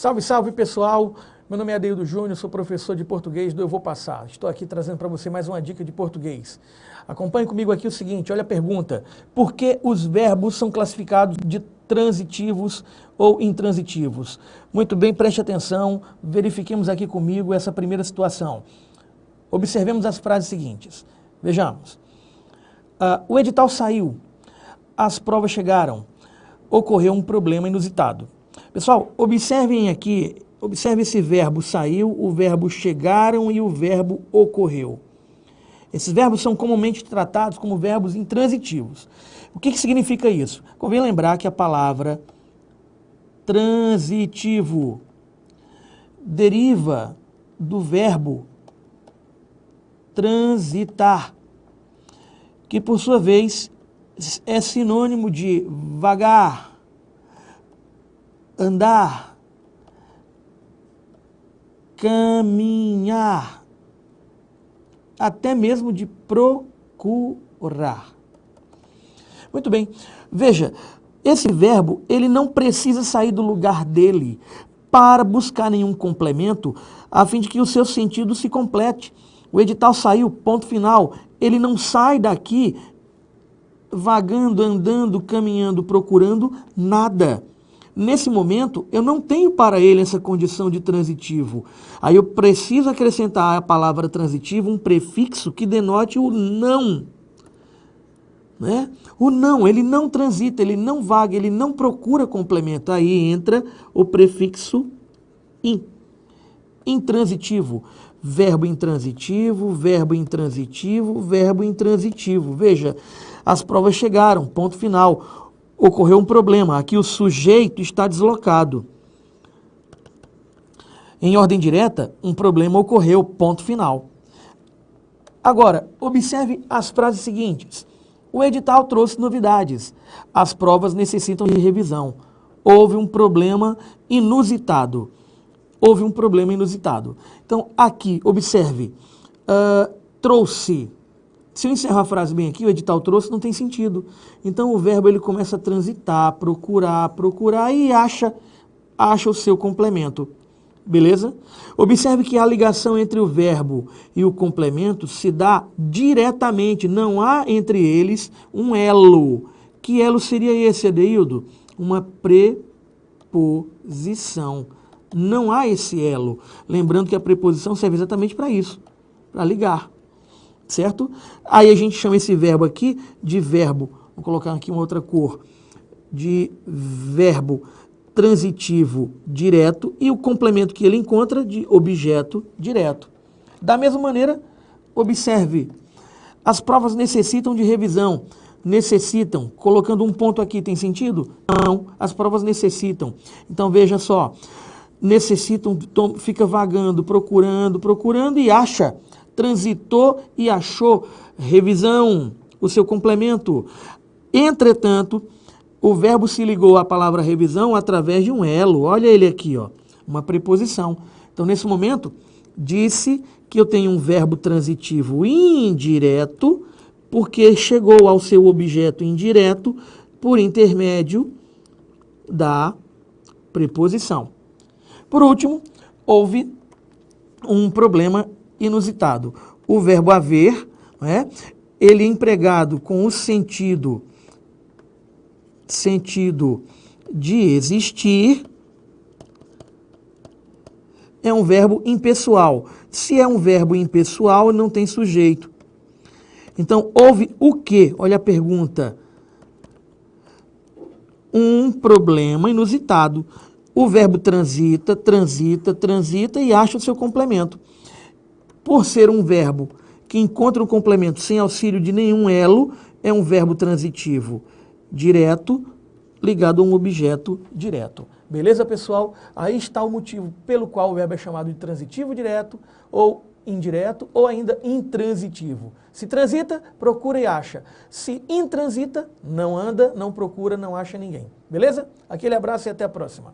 Salve, salve pessoal! Meu nome é Adeildo Júnior, sou professor de português do Eu Vou Passar. Estou aqui trazendo para você mais uma dica de português. Acompanhe comigo aqui o seguinte, olha a pergunta. Por que os verbos são classificados de transitivos ou intransitivos? Muito bem, preste atenção, verifiquemos aqui comigo essa primeira situação. Observemos as frases seguintes. Vejamos. O edital saiu, as provas chegaram, ocorreu um problema inusitado. Pessoal, observem aqui, observe esse verbo saiu, o verbo chegaram e o verbo ocorreu. Esses verbos são comumente tratados como verbos intransitivos. O que significa isso? Convém lembrar que a palavra transitivo deriva do verbo transitar, que por sua vez é sinônimo de vagar, andar, caminhar, até mesmo de procurar. Muito bem, veja, esse verbo ele não precisa sair do lugar dele para buscar nenhum complemento, a fim de que o seu sentido se complete. O edital saiu, ponto final. Ele não sai daqui vagando, andando, caminhando, procurando nada. Nesse momento, eu não tenho para ele essa condição de transitivo. Aí eu preciso acrescentar à palavra transitivo um prefixo que denote o não. Né? O não, ele não transita, ele não vaga, ele não procura complemento. Aí entra o prefixo in. Intransitivo. Verbo intransitivo, verbo intransitivo, verbo intransitivo. Veja, as provas chegaram, ponto final. Ocorreu um problema, aqui o sujeito está deslocado. Em ordem direta, um problema ocorreu, ponto final. Agora, observe as frases seguintes. O edital trouxe novidades. As provas necessitam de revisão. Houve um problema inusitado. Houve um problema inusitado. Então, aqui, observe, trouxe. Se eu encerrar a frase bem aqui, o edital trouxe, não tem sentido. Então, o verbo ele começa a transitar, procurar e acha o seu complemento. Beleza? Observe que a ligação entre o verbo e o complemento se dá diretamente. Não há entre eles um elo. Que elo seria esse, Adeildo? Uma preposição. Não há esse elo. Lembrando que a preposição serve exatamente para isso, para ligar, certo? Aí a gente chama esse verbo aqui de verbo, vou colocar aqui uma outra cor, de verbo transitivo direto e o complemento que ele encontra de objeto direto. Da mesma maneira, observe, as provas necessitam de revisão. Necessitam, colocando um ponto aqui, tem sentido? Não, as provas necessitam. Então veja só, necessitam, fica vagando, procurando e acha. Transitou e achou. Revisão, o seu complemento. Entretanto, o verbo se ligou à palavra revisão através de um elo. Olha ele aqui, ó, uma preposição. Então, nesse momento, disse que eu tenho um verbo transitivo indireto, porque chegou ao seu objeto indireto por intermédio da preposição. Por último, houve um problema inusitado. O verbo haver, né, ele é empregado com o sentido de existir, é um verbo impessoal. Se é um verbo impessoal, não tem sujeito. Então, houve o quê? Olha a pergunta. Um problema inusitado. O verbo transita e acha o seu complemento. Por ser um verbo que encontra um complemento sem auxílio de nenhum elo, é um verbo transitivo direto ligado a um objeto direto. Beleza, pessoal? Aí está o motivo pelo qual o verbo é chamado de transitivo direto ou indireto ou ainda intransitivo. Se transita, procura e acha. Se intransita, não anda, não procura, não acha ninguém. Beleza? Aquele abraço e até a próxima.